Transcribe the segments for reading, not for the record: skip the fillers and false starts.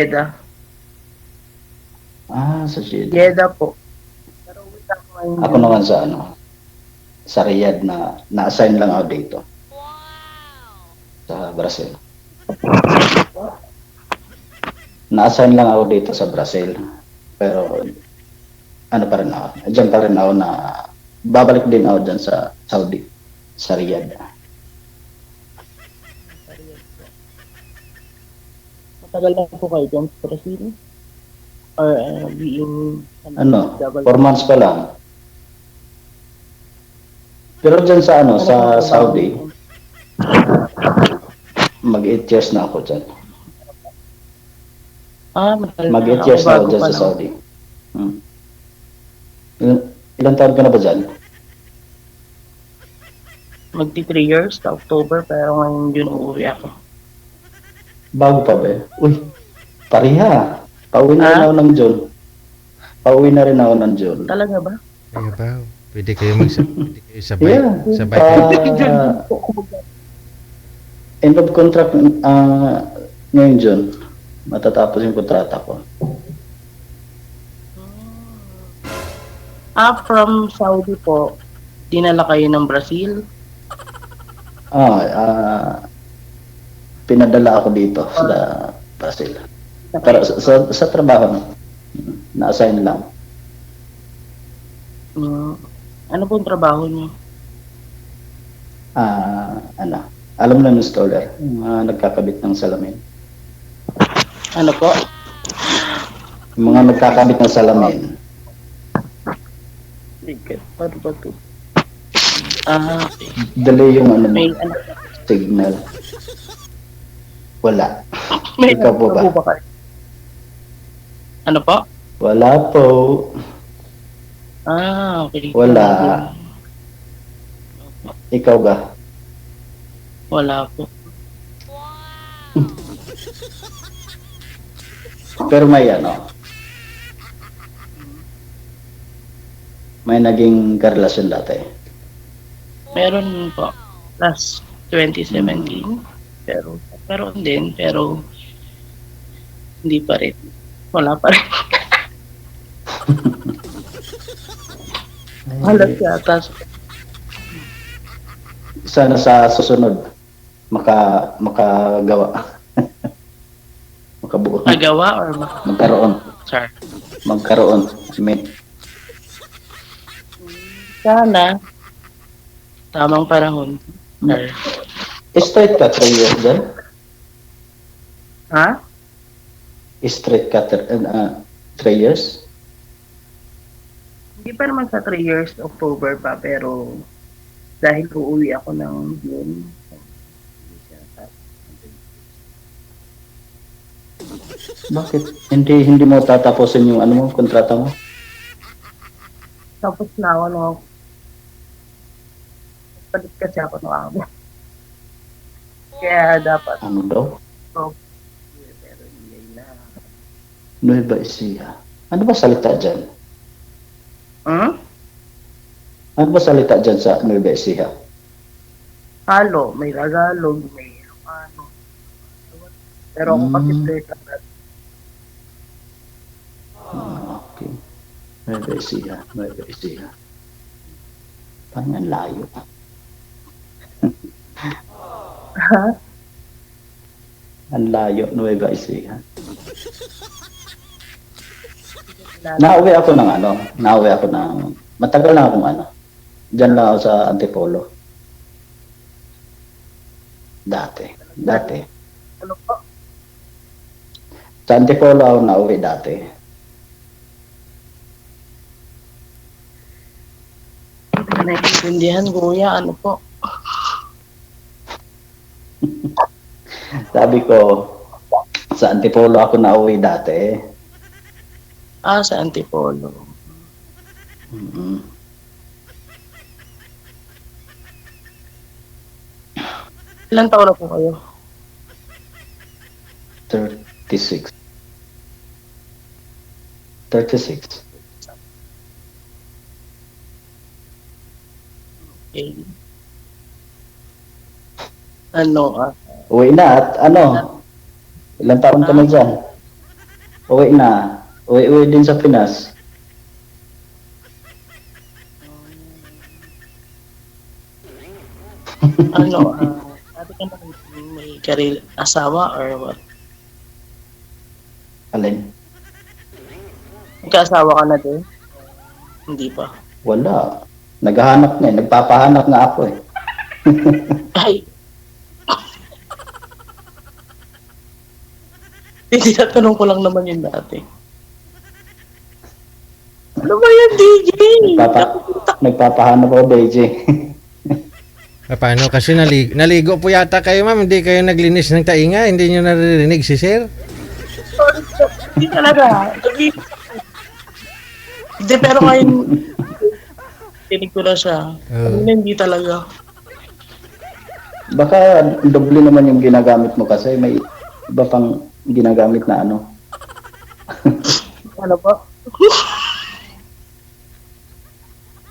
Jeddah. Sa Jeddah. Jeddah po. Pero uwi ako ngayon Ako June. naman sa sa Riyadh na-assign lang ako dito sa Brazil. Na-assign lang ako dito sa Brazil. Pero ano pa rin ako, dyan pa rin ako na babalik din ako dyan sa Saudi, sa Riyadh. Matagal na po kayo dyan sa Brazil? Or being... 4 months pa lang. Pero dyan sa sa Saudi, mag 8 years na ako dyan. Matagal na. Mag 8 years na ako dyan sa Saudi. Ilang taon ka na ba dyan? Magti 3 years sa October, pero ngayon June uuwi ako. Bago pa ba? Uy, pareha. Pauwi na rin ako ng June. Pauwi na rin ako ng June. Talaga ba? Kaya ba? Pwede kayo sabay. Yeah. Sabay. End of contract ngayon June. Matatapos yung kontrata ko. From Saudi po, dinala kayo ng Brazil? Pinadala ako dito sa Brazil. Pero sa trabaho, na-assign lang. Ano pong trabaho niyo? Alam mo na yung installer, nagkakabit ng salamin. Ano po? Yung mga nagkakabit ng salamin. Paano ba ito? Okay. Delay yung May signal. Wala. May Ikaw po ba? kayo? Ano po? Wala po. Okay. Wala. Ikaw ba? Wala po. Pero may may naging karelasyon dati. Meron po. Last 2017. Pero hindi pa rin. Wala pa rin. Halos yata. Sana sa susunod makagawa. Makabuo. Magawa or Magkaroon. Sir? Magkaroon. Sana. Tamang panahon. Sir. Straight ka 3 years dyan? Ha? Straight ka 3 years? Hindi pa naman sa 3 years, October pa, pero dahil uuwi ako ng June. Bakit? Hindi mo tatapusin yung kontrata mo? Tapos na ako, palit kasi ako ng amo. Kaya dapat. Ano daw? Pero hindi na. Nueva Ecija. Ano ba salita dyan? Ano ba salita dyan sa Nueva Ecija? Halo, may Tagalog, may ano. Pero ako kasi straight lang natin. Okay. Nueva Ecija. Parang ang layo. Ha? Ang layo, Nueva Ecija. Nauwi ako ng matagal na akong Diyan lang ako sa Antipolo. Dati. Ano po? Sa Antipolo ako nauwi dati. Naiintindihan, kuya, ano po? Sabi ko, sa Antipolo ako nauwi dati. Sa Antipolo. Ilan taon na po kayo? 36. 36. Okay. Ano Uwi na at ilang taon ka na dyan? Uwi na. Uwi din sa Pinas. Ano, dati ka na may asawa or what? Alin? Nagka-asawa ka na din? Hindi pa. Wala. Naghahanap nga eh. Nagpapahanap nga ako eh. Ay! Hindi, tinatanong ko lang naman yun dati. Ano ba yan, DJ? Nagpapahanap ako, DJ. Paano? Kasi naligo po yata kayo, ma'am. Hindi kayo naglinis ng tainga. Hindi nyo naririnig si sir. Hindi talaga. Hindi, pero ngayon, tinig ko na siya. Hindi talaga. Baka doble naman yung ginagamit mo kasi may iba pang ginagamit na ano. Ano ba?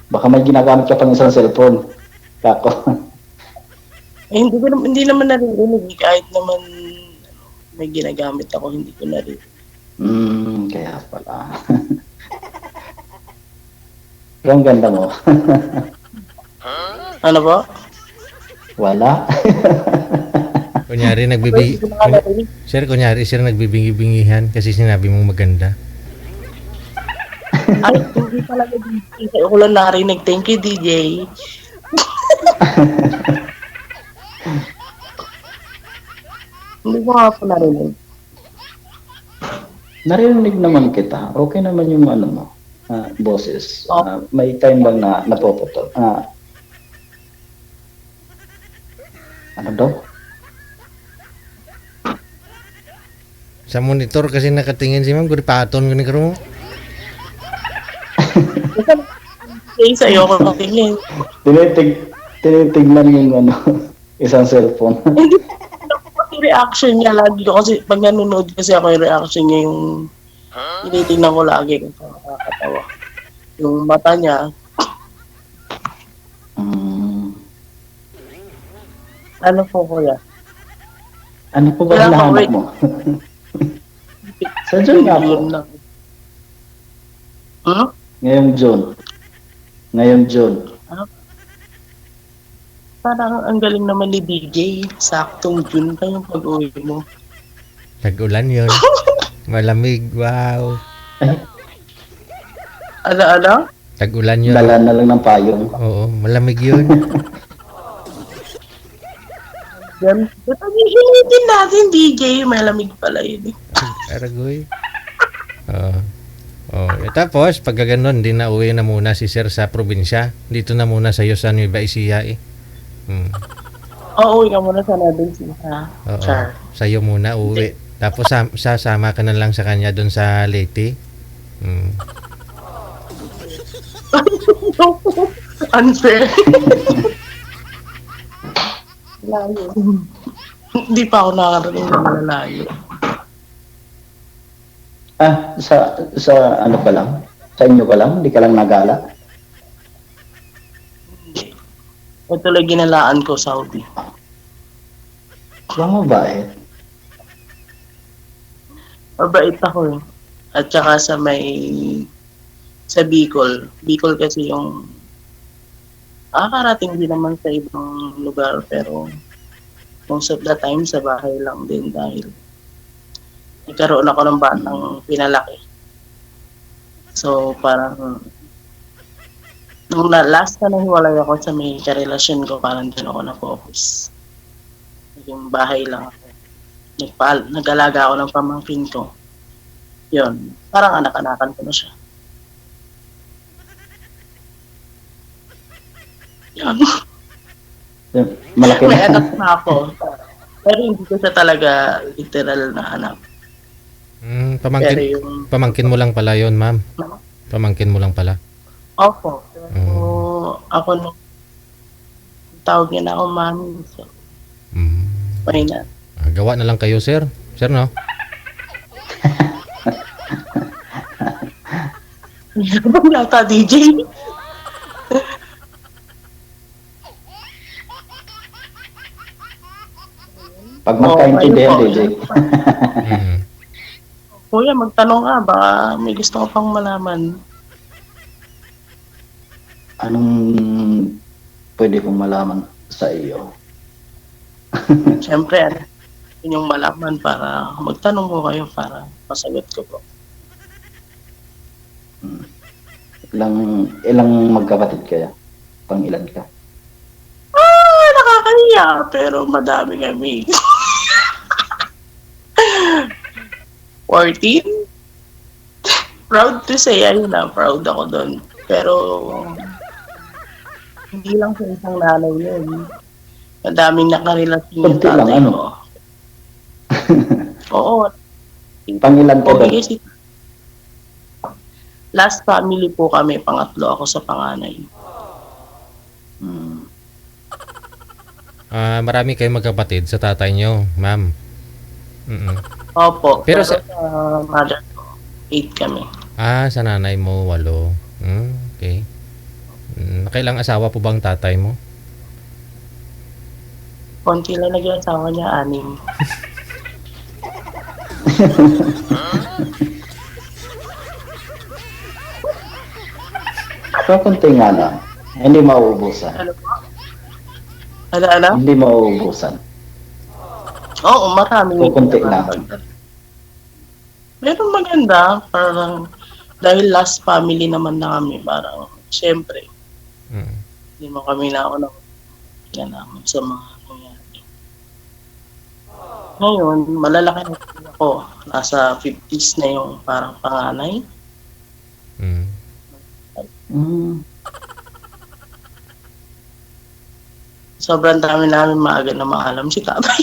Baka may ginagamit ka pang isang cellphone. Kako. Eh, hindi naman naririnig. Kahit naman may ginagamit ako, hindi ko naririnig. Kaya pala. Pero ang ganda mo. Ano ba? Wala. Kunyari, Sir, kunyari, sir, nagbibingi-bingihan kasi sinabi mong maganda. Ay, hindi talaga DJ. Kaya ko lang narinig. Thank you, DJ. Hindi ko nga po narinig. Narinig naman kita. Okay naman yung ano mo. Boses. May time lang na napopotol. Ano daw? Sa monitor kasi nakatingin si ma'am, kuripaton ko ni Karo. Kasi sa'yo ako natingin. Tinitignan yung ano, isang cellphone. Hindi ko reaction niya lagi ko kasi pag nanonood kasi ako yung reaction niya yung tinitingnan ko lagi kung saan nakakatawa. Yung mata niya. Ano po kuya? Ano po ba hinahanap mo? Sa June nga po. Ngayong June. Parang ang galing naman ni DJ. Saktong June pa yung pag-uwi mo. Tag-ulan yun. Malamig, wow. Ay, Ano? Tag-ulan yun. dala na lang ng payong. Oo, malamig yun. Yan. Ba't ang hihilitin natin, DJ? May lamig pala yun. Aragoy. Tapos, pag gano'n, di na uwi na muna si sir sa probinsya. Dito na muna sa iyo sa Nueva Ecija eh. Oo, uwi ka muna sa natin siya. Oo, Char. sa iyo muna uwi. Tapos sasama ka na lang sa kanya doon sa Leyte. Unfair. Layo. Hindi pa ako nakarating na malalayo. Sa ano ka lang? Sa inyo ka lang? Hindi ka lang nagala? Hindi. Ito lang ginalaan ko, Saudi. Wala mabait. Mabait ako eh. At saka sa Bicol. Bicol kasi yung nakakarating din naman sa ibang lugar pero most of the time sa bahay lang din dahil nagkaroon ako ng batang pinalaki. So parang nung last na nahiwalay ako sa may karelasyon ko, parang doon ako na-focus. Yung bahay lang ako. Nag-alaga ako ng pamangkin ko. Yun. Parang anak-anakan ko na siya. Yun. Malaki May na. anak na ako. Pero hindi ko siya talaga literal na anak. Pero yung... Pamangkin mo lang pala yon, ma'am. Pamangkin mo lang pala. Opo. So, ako nung tawag niya na ako mami. So, why not? Gawa na lang kayo, sir. Sir, no? Yata, DJ. Pag magkaintindihan, DJ. Kuya, magtanong ka, baka may gusto ko pang malaman. Anong pwede kong malaman sa iyo? Siyempre, ano, yun yung malaman para magtanong ko kayo para masagot ko po. Hmm. Ilang magkapatid kaya? Pang ilan ka? Nakakahiya, pero madami kami. 14? Proud to say, ayun na, proud ako doon. Pero, hindi lang sa isang nanay yun. Madaming nakarelasyon yung Kunti lang, tatay ano? ko. Oo. Pang ilan ka Okay, doon? kasi last family po kami, pangatlo ako sa panganay. Hmm. Marami kayong magkapatid sa tatay nyo, ma'am. Mm-mm. Opo, Pero pero sa- sa mother ko, 8 kami. Sa nanay mo, 8. Okay. Nakailang asawa po bang tatay mo? Konti lang naging asawa niya, 6. So, kunti nga lang. Hindi mauubusan. Ano po? Ano? Hindi mauubusan. Oo, marami. O konti lang. Meron maganda, parang dahil last family naman na kami, parang syempre, Mm. hindi mo kami naunang namin sa mga nangyari. Ngayon, malalaki na ako. Nasa 50s na yung parang panganay. Mm. Hmm. Sobrang dami namin maaga na maalam si tatay.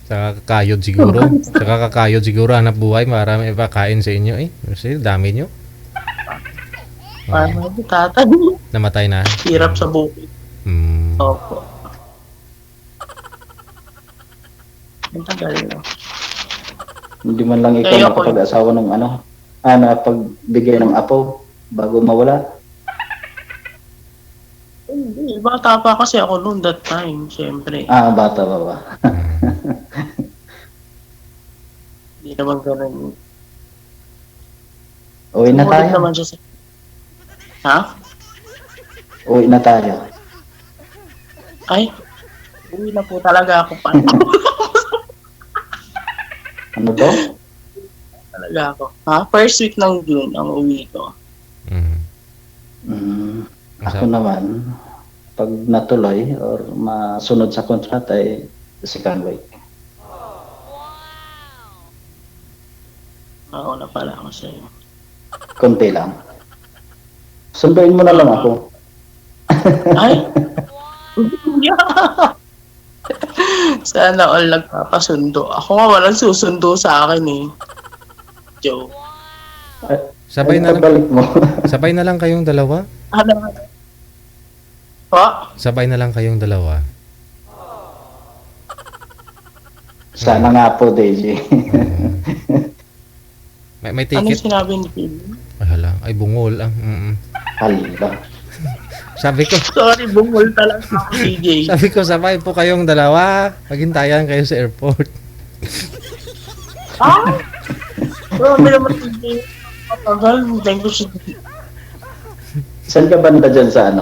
Saka kakayod siguro. Saka kakayod siguro, hanap buhay, marami ipakain sa inyo eh. Kasi dami nyo. Parang si tatay. Namatay na. Hirap sa bukid. Opo. Ang tagal na. Hindi man lang ikaw Kaya ako- nakapag-asawa ng napagbigay ng apo bago mawala. Hindi, bata pa kasi ako noon that time, syempre. Bata pa ba? Hindi naman ganun. Uwi na Sumunod tayo. naman siya sa... Ha? Uwi na tayo. Ay, uwi na po talaga ako pa. Ano daw? Talaga ako. Ha? First week ng June ang uwi ko. Ako naman, pag natuloy or masunod sa kontrata ay second week. Mauna pala ako sa'yo. Konti lang. Sunduin mo na lang ako. Ay! Sana all nagpapasundo. Ako nga walang susundo sa akin eh. Joke. Sabay na lang, Balik mo. sabay na lang kayong dalawa? Ano? Po? Sabay na lang kayong dalawa. Sana nga po, Daisy. May Ano ticket. sinabi ni Phil? Ay bungol. Hala. Sabi ko, Sorry, bungol talaga ako, CJ. sabi ko sabay po kayong dalawa. Maghintayan kayo sa airport. Ah? Marami naman CJ. Matagal, thank you si Saan ka banda dyan sa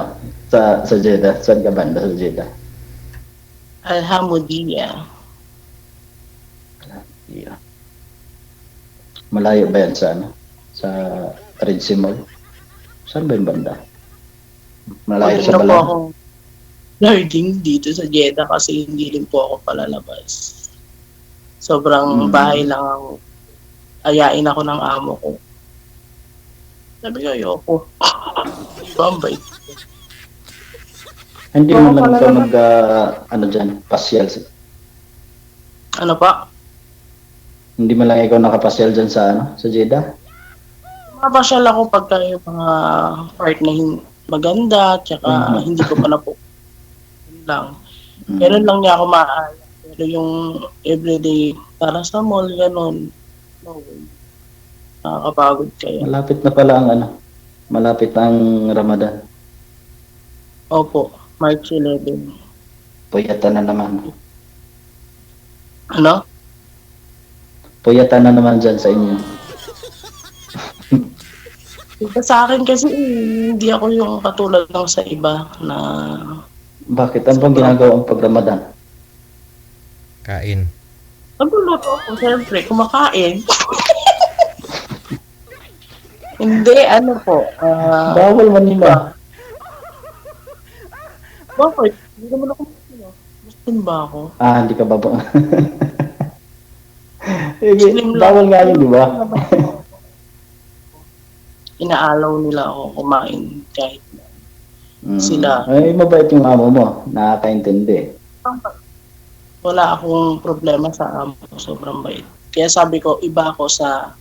Sa Jeddah? Saan ka banda sa Jeddah? Alhamdulillah. Yeah. Malayo ba yan sa Sa Red Sea Mall? Saan ba yung banda? Malayo sa Wala po Balang? akong learning dito sa Jeddah kasi hindi rin po ako palalabas. Sobrang bahay lang ako. Ayain ako ng amo ko. Sabi ko, ayoko. Bambay. Hindi Oo, mo lang pala ka naman. dyan, pasyal. Ano pa? Hindi mo lang ikaw nakapasyal dyan sa Jeddah? Mapasyal ako pagka yung mga part na maganda, tsaka hindi ko pa na po. Yun lang. Ganun lang niya ako maaalala. Pero yung everyday, para sa mall, ganun. No way. Nakakapagod kayo. Malapit na pala malapit ang Ramadan. Opo, March 11. Puyatan na naman. Ano? Puyatan na naman dyan sa inyo. Diba sa akin kasi hindi ako yung katulad ng sa iba na Bakit? Ano bang ginagawa ang pag Ramadan? Kain. nagluluto ako, siyempre, kumakain. Hindi, ano po, Bawal man yun ba? bakit? Hindi naman ako Muslim. Muslim ba ako? Hindi ka baba. Muslim lang. Bawal nga yun, di ba? Inaalaw nila ako kumain kahit Sila. Ay, mabait yung amo mo. Nakakaintindi. wala akong problema sa amo ko, sobrang bait. Kaya sabi ko, iba ako sa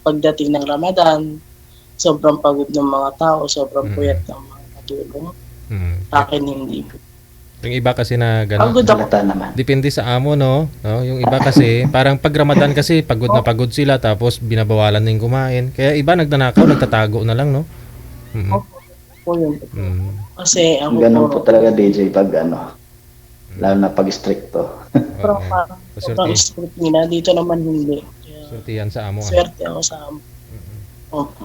pagdating ng Ramadan, sobrang pagod ng mga tao, sobrang puyat ng mga katulong. Sa akin hindi. Yung iba kasi na gano'n. Pagod ako. Halata naman. Depende sa amo, no? Yung iba kasi, parang pag Ramadan kasi, pagod na pagod sila, tapos binabawalan din kumain. Kaya iba nagdanakaw, nagtatago na lang, no? Po yun. Kasi ako Ganun po talaga, DJ, pag lalo na pag stricto. sobrang sobrang strict nila. Dito naman hindi. Kaya, Swerte yan sa amo. swerte ako sa amo. Opo.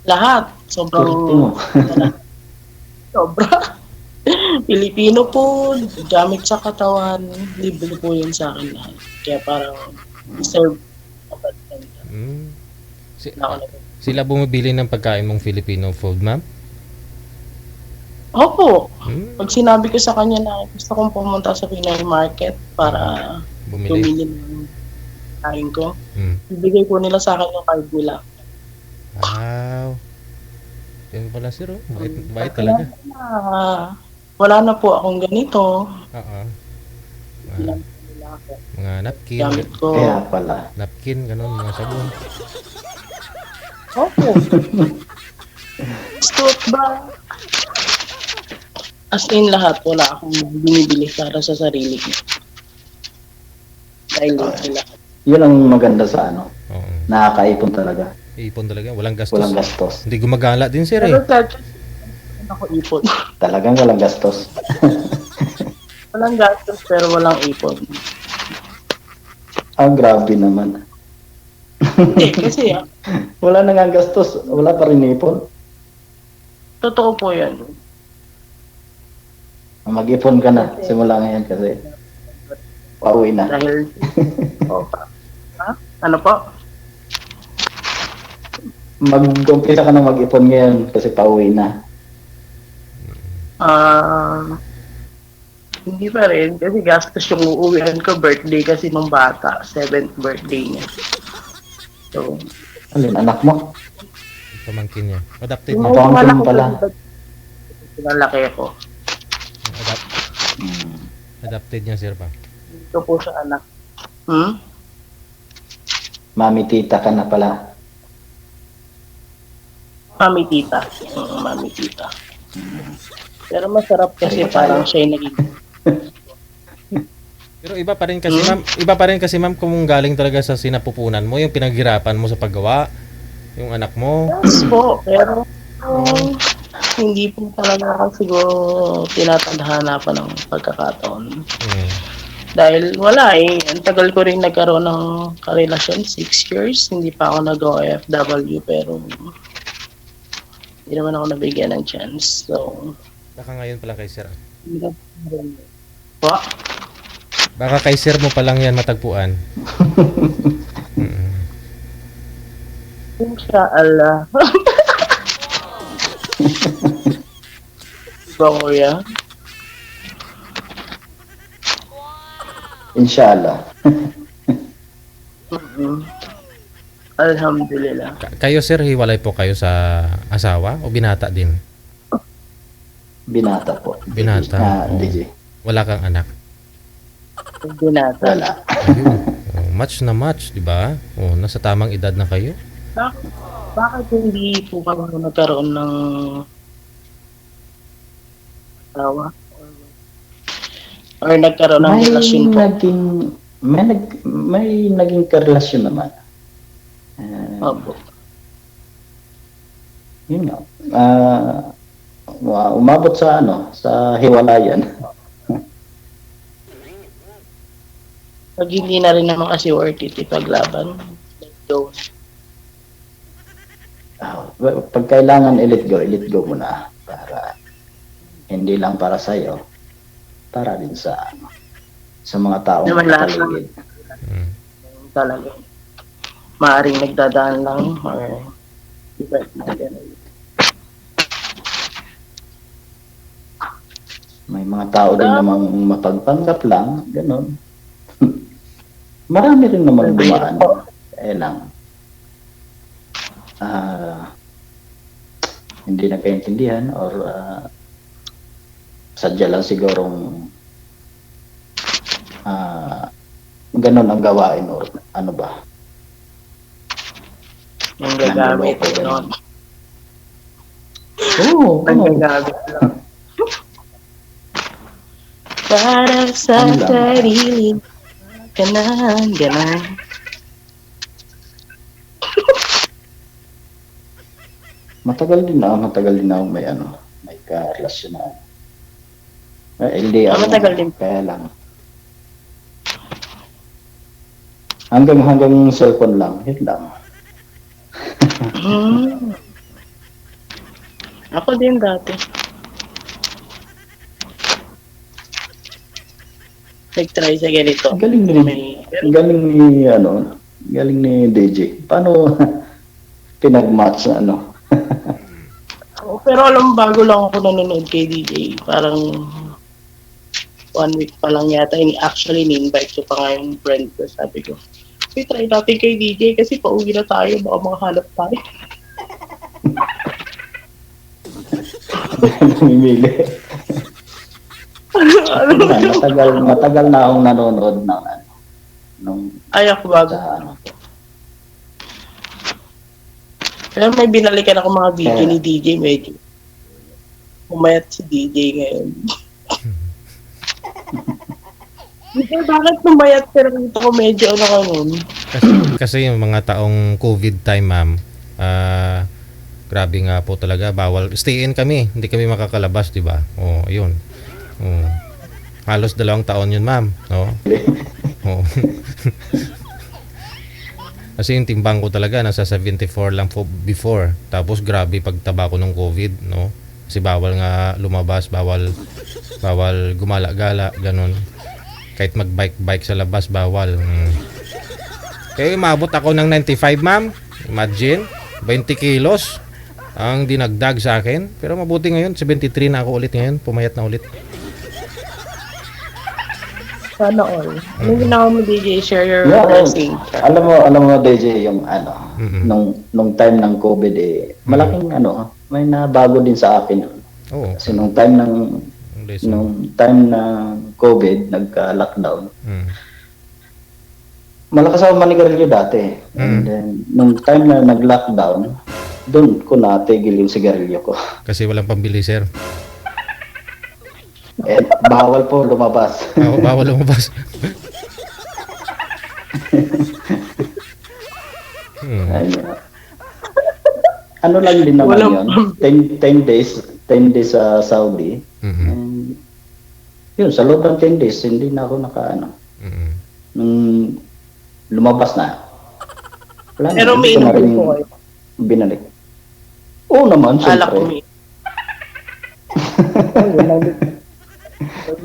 Lahat. Sobrang Swerte mo. sobra. Pilipino po, gamit sa katawan, libre po yun sa akin lahat. Kaya parang deserve dapat Sila bumibili ng pagkain mong Filipino food, ma'am? Opo. Pag sinabi ko sa kanya na gusto kong pumunta sa Pinoy Market para bumili ng kain ko, ibigay po nila sa akin yung card nila. Wow. Yan pala sir, oh. Bait talaga. Wala na po akong ganito. Oo. Bilang nila ako. Mga napkin. Gamit ko. Kaya pala. Napkin, ganun, mga sabon. Opo. Stoot ba? As in lahat, wala akong binibili para sa sarili ko. Dahil sila. Yun ang maganda sa Oo. nakakaipon talaga. Ipon talaga, walang gastos. Walang gastos. Hindi gumagala din sir, Pero eh. sa ako ipon. Talagang walang gastos. Walang gastos pero walang ipon. Grabe naman. Hindi, kasi Wala na nga gastos. Wala pa rin ipon. totoo po yan. Mag-ipon ka na. Simula ngayon kasi pauwi na. Dahil, ha? Ano po? Mag-umpisa ka na mag-ipon ngayon kasi pauwi na. Hindi pa rin kasi gastos yung uuwihan ko, birthday kasi nung bata, 7th birthday niya. So, Alin, anak mo? Pamangkin niya. Adapted yung niya. Pamangkin anak ko pala. pinalaki ako. Adapted niya sir pa. Ito po sa anak. Mami, tita ka na pala. Mami tita. Mami tita. Pero masarap kasi parang siya yung naging Pero iba pa rin kasi ma'am, iba pa rin kasi ma'am kung galing talaga sa sinapupunan mo, yung pinaghirapan mo sa paggawa, yung anak mo. yes po. Pero hindi po talaga ako siguro tinatadhana pa ng pagkakataon. Dahil wala eh. Ang tagal ko rin nagkaroon ng karelasyon, 6 years. Hindi pa ako nag-OFW pero hindi naman ako nabigyan ng chance. So, Baka ngayon pa lang kay sir. po? Baka kay sir mo pa lang yan matagpuan. Inshallah. Diba kuya? Inshallah. Alhamdulillah. Kayo sir, hiwalay po kayo sa asawa o binata din? Binata po. Binata. DJ. Wala kang anak. Binata. Wala. Ayun. Match na match, di ba? Nasa tamang edad na kayo. Bakit hindi po kami nagkaroon ng asawa? Or nagkaroon ng relasyon po? May naging karelasyon naman. Opo. Yun nga. Umabot sa sa hiwalayan. Pag hindi na rin naman kasi worth it ipaglaban, let go. Pag kailangan i-let go mo na para hindi lang para sa iyo, para din sa mga taong Naman lahat ng kapaligid. talaga maaaring nagdadaan lang or iba na gano'n. May mga tao din namang mapagpanggap lang, gano'n. Marami rin namang dumaan. Eh lang. Hindi nagkaintindihan or sadya lang sigurong ganun ang gawain or ano ba. Yung gagamit Nandoloko, noon. Oo, Ang oo. gagamit lang. Para sa Ano lang? sarili ka na, gano'n. Matagal din ako may karelasyon na. Hindi ako. Matagal din. Kaya lang. Hanggang cellphone lang, yun lang. Hmm. Ako din dati. Nag-try sa ganito. Galing ni DJ. Paano pinag-match Oh, pero alam, bago lang ako nanonood kay DJ. Parang 1 week pa lang yata. Actually, ni-invite ko pa nga yung friend ko. Sabi ko, try natin kay DJ kasi pauwi na tayo. Baka makahanap tayo. Mimili. matagal na akong nanonood ng nung Ay, ako bago. sa Pero may binalikan ako mga video ni DJ. Medyo umayat si DJ ngayon. DJ, bakit pumayat? Pero ito ko medyo ano ka nun. Kasi yung mga taong COVID time, ma'am, grabe nga po talaga, bawal. Stay in kami, hindi kami makakalabas, di ba? Oh, yun. Oh. Halos 2 taon yun, ma'am. No? Oh. Kasi yung timbang ko talaga nasa 74 lang po before. Tapos grabe pagtaba ko ng COVID, no? Kasi bawal nga lumabas, bawal gumala-gala, ganun. Kahit mag-bike sa labas, bawal. Kaya umabot ako ng 95, ma'am. Imagine, 20 kilos ang dinagdag sa akin. Pero mabuti ngayon, 73 na ako ulit ngayon. Pumayat na ulit. Sana all. Ano ginawa mo, DJ? Share your Yeah, blessing. alam mo DJ yung Mm-mm. nung time ng COVID malaking may nabago din sa akin. Oo. Kasi nung time ng COVID nagka-lockdown. Malakas ako manigarilyo dati. And then nung time na nag-lockdown, doon ko natigil yung sigarilyo ko. Kasi walang pambili, sir. Bawal po lumabas. Bawal lumabas. Ano lang din naman Walang yun. 10 days sa Saudi. And, yun, sa loob ng 10 days, hindi na ako nung lumabas na. Wala Pero na, may hindi ko na inumin rin po kayo. binalik. Oo naman, Alak ko syempre.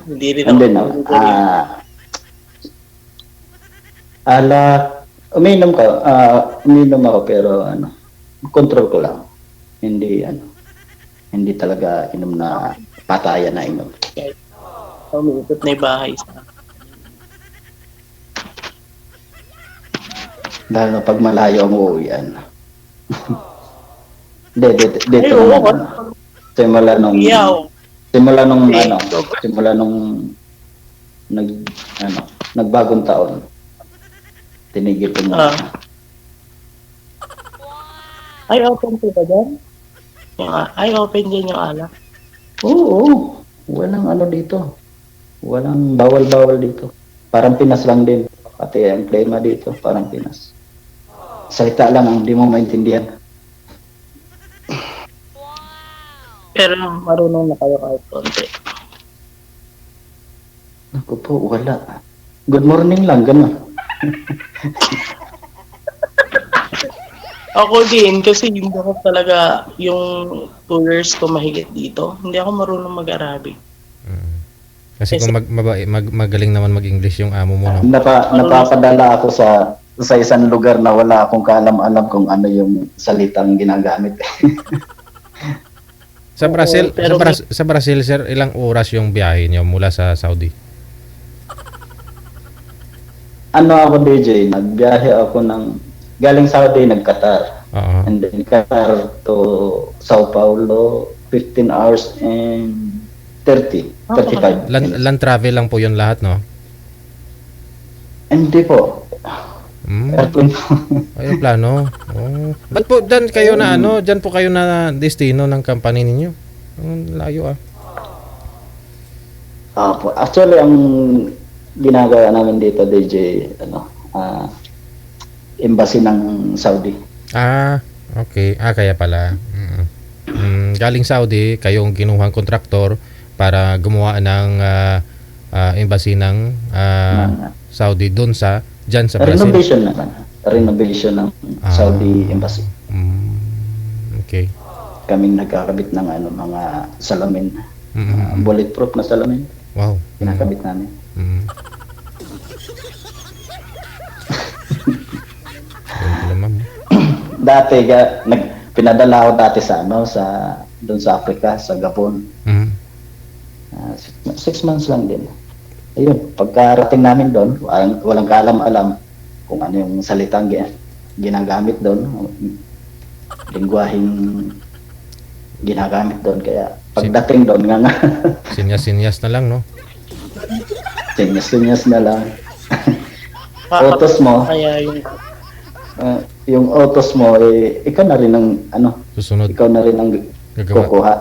Hindi rin And then, ako. alak, uminom ako pero control ko lang. Hindi talaga inom na patayan na inom. Umiikot na yung bahay sa Dahil na pag malayo ang uuwian. Dito oo, naman. Simula nung Yaw. nagbagong taon. Tinigil ko na. Ay, open po ba dyan? Ay, open din yung alak. Oo. Walang dito. Walang bawal-bawal dito. Parang Pinas lang din. Pati ang klima dito, parang Pinas. Salita lang ang di mo maintindihan. Pero marunong na kayo kahit konti. Ako po, wala. good morning lang, gano'n. Ako din, kasi hindi ako talaga yung 2 years ko mahigit dito. Hindi ako marunong mag-Arabic. Kasi kung magaling naman mag-English yung amo mo, no? Napapadala ako sa isang lugar na wala akong kaalam-alam kung ano yung salitang ginagamit. Sa Brazil, pero sa Brazil, sir, ilang oras yung biyahe niyo mula sa Saudi? Ano ako, DJ, nagbiyahe ako galing Saudi, nag-Qatar. Oo. And then Qatar to Sao Paulo, 15 hours and 35 Land travel lang po yun lahat, no? Hindi po. Airplane po. Ayun plano. Oh. Ba't po dyan kayo na dyan po kayo na destino ng company ninyo? Ang layo ah. Po. Actually, ang ginagawa namin dito, DJ, embassy ng Saudi. Okay. Kaya pala. Galing Saudi, kayong kinuhang kontraktor para gumawa ng embassy ng Saudi doon dyan sa Brazil. Renovation ng Saudi embassy. Okay. Kaming nagkakabit ng mga salamin. Bulletproof na salamin. Wow. Kinakabit namin. Dati pinadala ako dati doon sa Africa, sa Gabon. 6 months lang din. Ayun, pagkarating namin doon, walang kaalam-alam kung ano yung salitang ginagamit doon, lingwaheng ginagamit doon. Kaya pagdating doon nga sinyas na lang, no? Sinyas na lang. Utos mo. Kaya yung utos mo, ikaw na rin ang susunod. Ikaw na rin ang kukuha.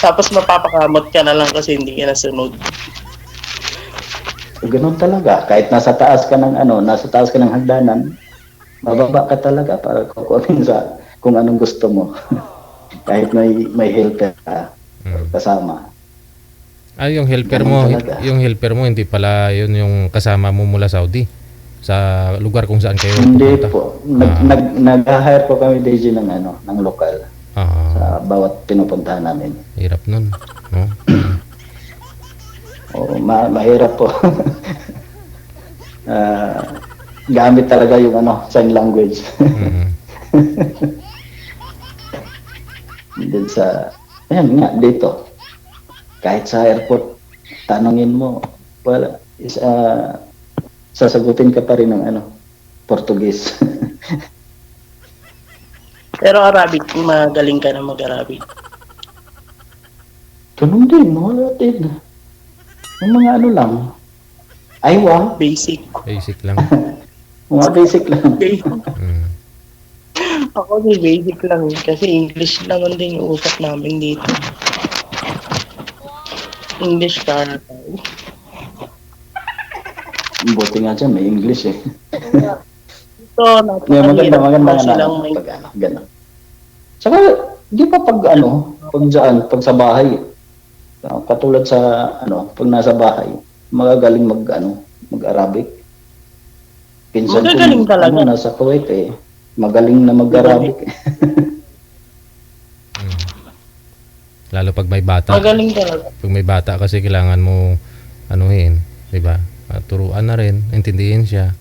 Tapos mapapakamot ka na lang kasi hindi ka nasunod. Ganun talaga. Kahit nasa taas ka ng hagdanan, mababa ka talaga para kukunin sa kung anong gusto mo. Kahit may helper ka kasama. Yung helper mo hindi pala yun yung kasama mo mula Saudi sa lugar kung saan kayo Hindi pupunta? po. Nag-hire po kami DJ ng lokal sa bawat pinupuntahan namin. Hirap nun, no? Mahirap po. Gamit talaga yung sign language. Then dito. Kahit sa airport, tanungin mo, sasagutin ka pa rin ng Portuguese. Pero Arabic, magaling ka na mag-Arabic. Ganun din, wala din. Yung mga lang. Aywa. Basic. Basic lang. Mga basic lang. Ako din, basic lang. Kasi English naman din yung usap namin dito. English ka na tayo. Buti nga dyan, may English eh. Ito, maganda silang may... Gano'n. Saka, di ba pag pag sa bahay, katulad sa, pag nasa bahay, magagaling mag-Arabic. Pinsan Magagaling talaga. Nasa Kuwait magaling na mag-Arabic. Lalo pag may bata. Magaling talaga. Pag may bata kasi kailangan mo di ba? Turuan na rin, intindihin siya.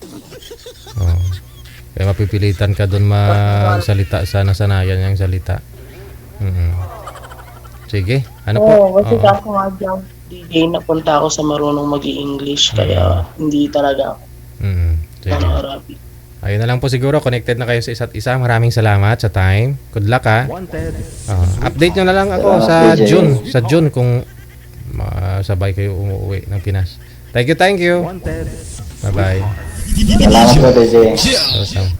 Kaya mapipilitan ka doon magsalita sa nasanayan niyang salita. Sige, ano po? Kasi kaso nga dyan, DJ, napunta ako sa marunong mag-i-English, kaya hindi talaga ako. Sige. Arabic. Ayun na lang po siguro, connected na kayo sa isa't isa. Maraming salamat sa time. Good luck ha. Update nyo na lang ako sa June kung sabay kayo umuwi ng Pinas. Thank you. Bye-bye. Salamat po, DJ. Awesome.